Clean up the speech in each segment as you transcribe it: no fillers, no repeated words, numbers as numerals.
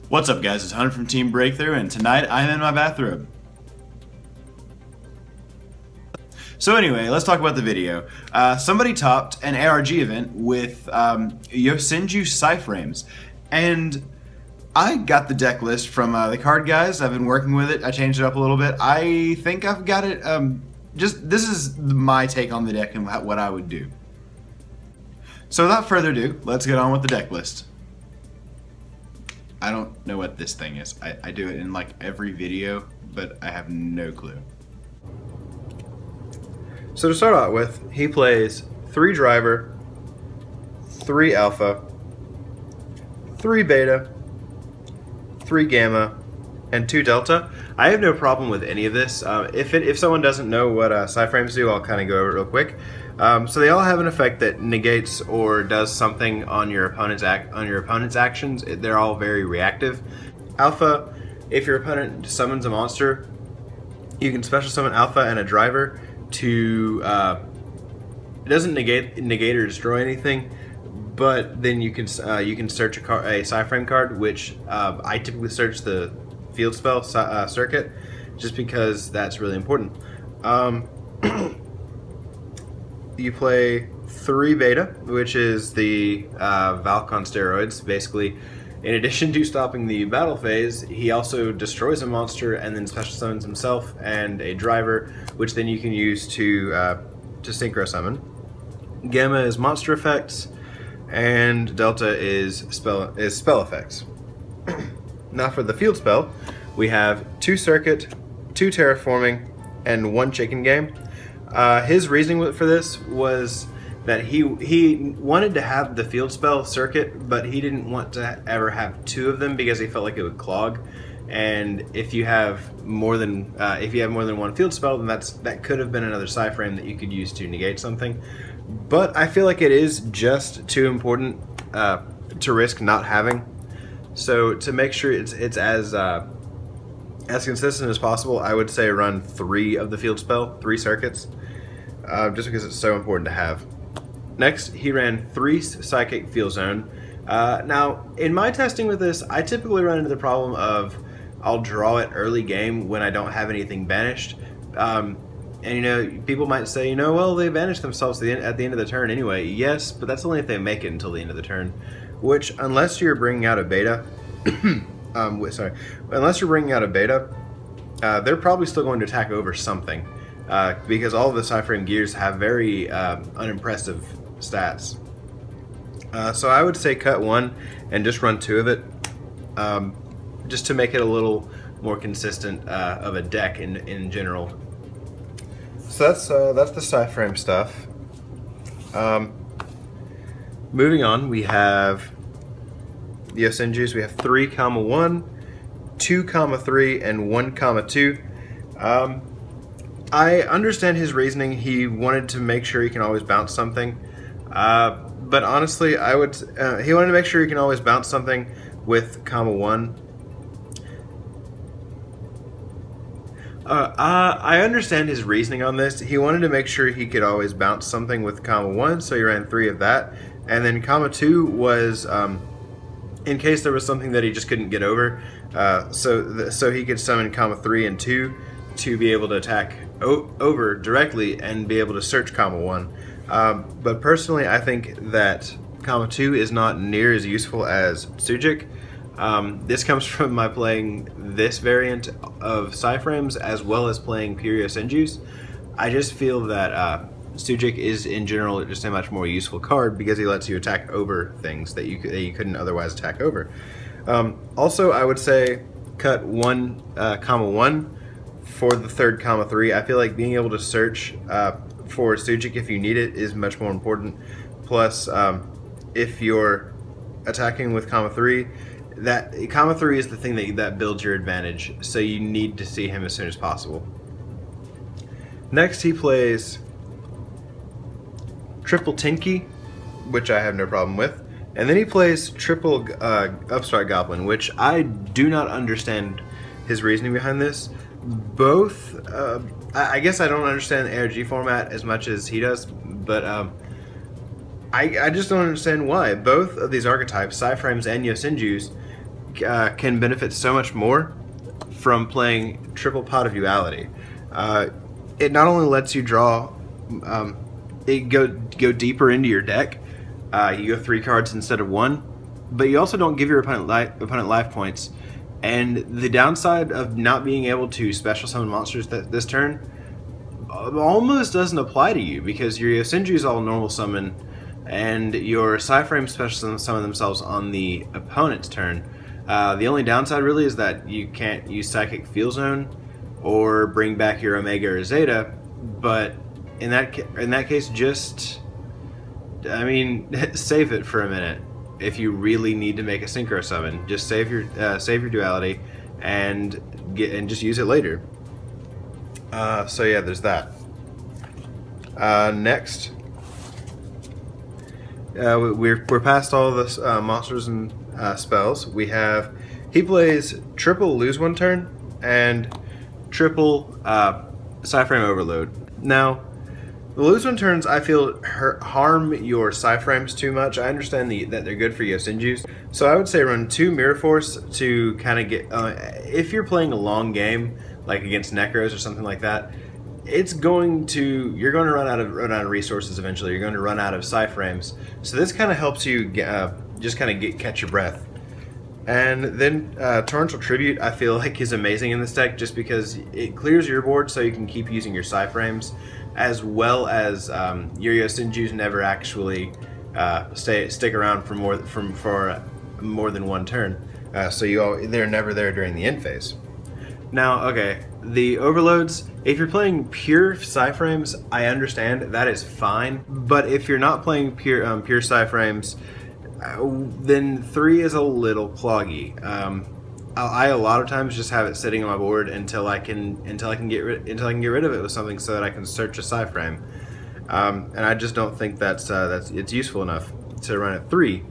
What's up guys, it's Hunter from Team Breakthrough, and tonight I'm in my bathrobe. So anyway, let's talk about the video. Somebody topped an ARG event with Yosenju Psyframes, and I got the deck list from the card guys. I've been working with it. I changed it up a little bit. I think I've got it, this is my take on the deck and what I would do. So without further ado, let's get on with the deck list. I don't know what this thing is. I do it in like every video, but I have no clue. So to start out with, he plays 3 driver, 3 alpha, 3 beta, 3 gamma, and 2 delta. I have no problem with any of this. If someone doesn't know what Psyframes do, I'll kind of go over it real quick. So they all have an effect that negates or does something on your opponent's actions. They're all very reactive. Alpha, if your opponent summons a monster, you can special summon Alpha and a driver to it doesn't negate or destroy anything, but then you can search a Psyframe card, which I typically search the field spell circuit, just because that's really important. You play 3 beta, which is the Valk on steroids. Basically, in addition to stopping the battle phase, he also destroys a monster and then special summons himself and a driver, which then you can use to synchro summon. Gamma is monster effects, and Delta is spell effects. Now for the field spell, we have 2 circuit, 2 terraforming, and 1 chicken game. His reasoning for this was that he wanted to have the field spell circuit, but he didn't want to ever have 2 of them because he felt like it would clog. And if you have more than 1 field spell, then that could have been another Psyframe that you could use to negate something. But I feel like it is just too important to risk not having. So to make sure it's as consistent as possible, I would say run 3 of the field spell, 3 circuits, just because it's so important to have. Next, he ran 3 Psychic Field Zone. Now, in my testing with this, I typically run into the problem of I'll draw it early game when I don't have anything banished. And people might say, well, they banish themselves at the end of the turn anyway. Yes, but that's only if they make it until the end of the turn, which, unless you're bringing out a beta, unless you're bringing out a beta, they're probably still going to attack over something, because all of the Psyframe gears have very unimpressive stats. So I would say cut 1 and just run 2 of it, just to make it a little more consistent of a deck in general. So that's the Psyframe stuff. Moving on, we have the Yosenjus. We have 3,1, 2,3, and 1,2. I understand his reasoning. He wanted to make sure he can always bounce something. But honestly, he wanted to make sure he can always bounce something with ,1. I understand his reasoning on this. He wanted to make sure he could always bounce something with ,1, so he ran 3 of that. And then ,2 was in case there was something that he just couldn't get over, so he could summon ,3 and 2 to be able to attack over directly and be able to search ,1. But personally, I think that ,2 is not near as useful as Sujik. This comes from my playing this variant of Psyframes as well as playing pure Yosenjus. I just feel that Sujik is in general just a much more useful card because he lets you attack over things that you couldn't otherwise attack over. Also, I would say cut 1, ,1 for the third ,3. I feel like being able to search for Sujik if you need it is much more important. Plus, if you're attacking with ,3, that ,3 is the thing that builds your advantage, so you need to see him as soon as possible. Next, he plays triple Tinky, which I have no problem with, and then he plays triple Upstart Goblin, which I do not understand his reasoning behind this. Both, I guess I don't understand the ARG format as much as he does, but I just don't understand why. Both of these archetypes, Psyframes and Yosenjus, can benefit so much more from playing Triple Pot of Duality. It not only lets you draw, go deeper into your deck. You go 3 cards instead of 1, but you also don't give your opponent life points. And the downside of not being able to special summon monsters this turn almost doesn't apply to you, because your Yosenju is all normal summon, and your Psyframe special summon themselves on the opponent's turn. The only downside really is that you can't use Psychic Field Zone or bring back your Omega or Zeta, but in that case, just, I mean, save it for a minute. If you really need to make a synchro summon, just save your duality and just use it later. So yeah, there's that. Next, we're past all the monsters and spells. He plays triple lose 1 turn and triple Psyframe Overload. Now, the lose 1 turns, I feel, harm your Psyframes too much. I understand that they're good for Yosenjus. So I would say run 2 Mirror Force to kind of get... if you're playing a long game, like against Necros or something like that, you're going to run out of resources eventually. You're going to run out of Psyframes. So this kind of helps you catch your breath. And then Torrential Tribute, I feel like, is amazing in this deck just because it clears your board so you can keep using your Psyframes, as well as your Yosenjus never actually stick around for more than 1 turn. So they're never there during the end phase. Now, okay, the overloads, if you're playing pure Psyframes, I understand, that is fine. But if you're not playing pure Psyframes, then 3 is a little cloggy. I a lot of times just have it sitting on my board until I can get rid of it with something so that I can search a Psyframe. And I just don't think that's it's useful enough to run at 3.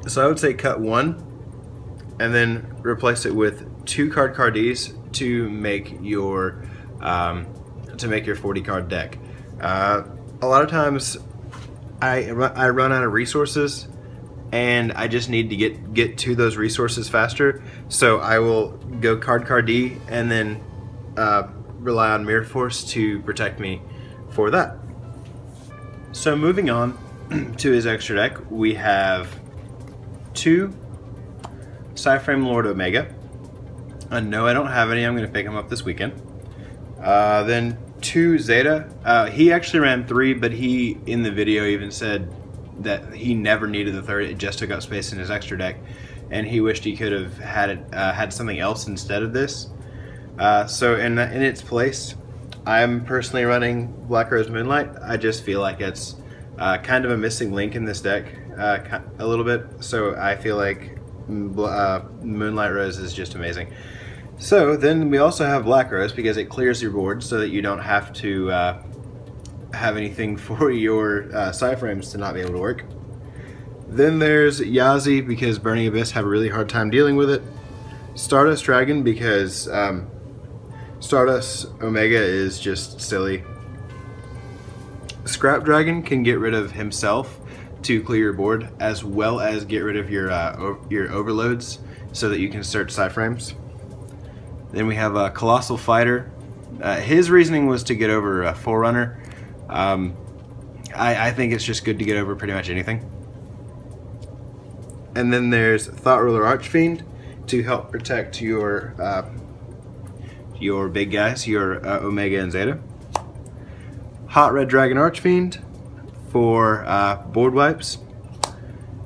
So I would say cut 1 and then replace it with 2 Cards to make your 40 card deck. A lot of times I run out of resources and I just need to get to those resources faster, so I will go Card D and then rely on Mirror Force to protect me for that. So moving on to his extra deck, we have 2 Psyframe Lord Omega. No, I don't have any. I'm going to pick him up this weekend. Then 2 Zeta. He actually ran 3, but he, in the video, even said that he never needed the 3rd. It just took up space in his extra deck, and he wished he could have had something else instead of this. So in its place, I'm personally running Black Rose Moonlight. I just feel like it's kind of a missing link in this deck, a little bit. So I feel like Moonlight Rose is just amazing. So then we also have Black Rose because it clears your board so that you don't have to have anything for your Psyframes to not be able to work. Then there's Yazi because Burning Abyss have a really hard time dealing with it. Stardust Dragon because Stardust Omega is just silly. Scrap Dragon can get rid of himself to clear your board, as well as get rid of your overloads so that you can search Psyframes. Then we have a Colossal Fighter. His reasoning was to get over a Forerunner. I think it's just good to get over pretty much anything. And then there's Thought Ruler Archfiend to help protect your big guys, your Omega and Zeta. Hot Red Dragon Archfiend for board wipes.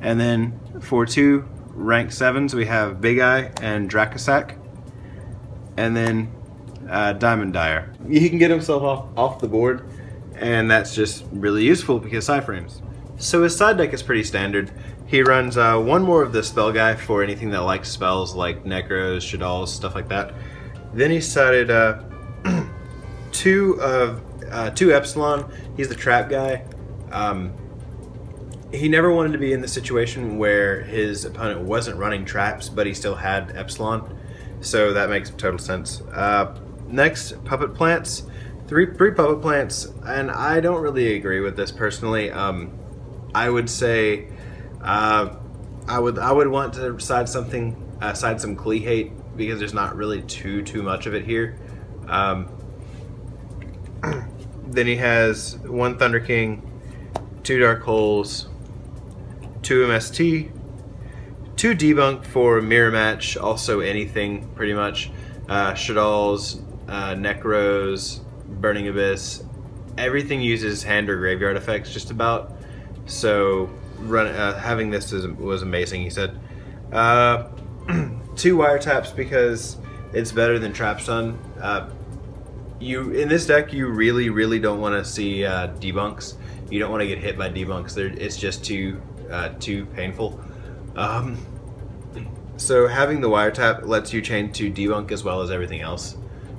And then for 2 rank 7s, we have Big Eye and Dracosac. And then Diamond Dyer. He can get himself off the board, and that's just really useful because Psyframes. So his side deck is pretty standard. He runs 1 more of the spell guy for anything that likes spells like Necros, Shaddolls, stuff like that. Then he decided 2 Epsilon. He's the trap guy. He never wanted to be in the situation where his opponent wasn't running traps, but he still had Epsilon. So that makes total sense. Next, Puppet Plants. 3 Puppet Plants, and I don't really agree with this personally. I would say I I would want to side some Klee hate because there's not really too much of it here. Then he has 1 Thunder King, 2 Dark Holes, 2 MST, 2 Debunk for Mirror Match, also anything pretty much. Shadal's, Necros, Burning Abyss, everything uses hand or graveyard effects just about. So having this was amazing. He said 2 wiretaps because it's better than Trap Stun. In this deck, you really don't want to see debunks. You don't want to get hit by debunks. It's just too painful. So having the wiretap lets you chain to debunk as well as everything else,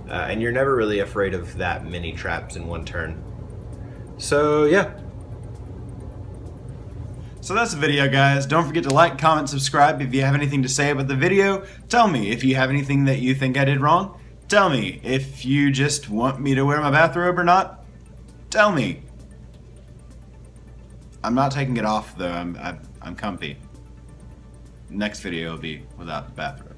and you're never really afraid of that many traps in one turn. So yeah. So that's the video, guys. Don't forget to like, comment, subscribe. If you have anything to say about the video, tell me. If you have anything that you think I did wrong, tell me. If you just want me to wear my bathrobe or not, tell me. I'm not taking it off though. I'm comfy. Next video will be without the bathrobe.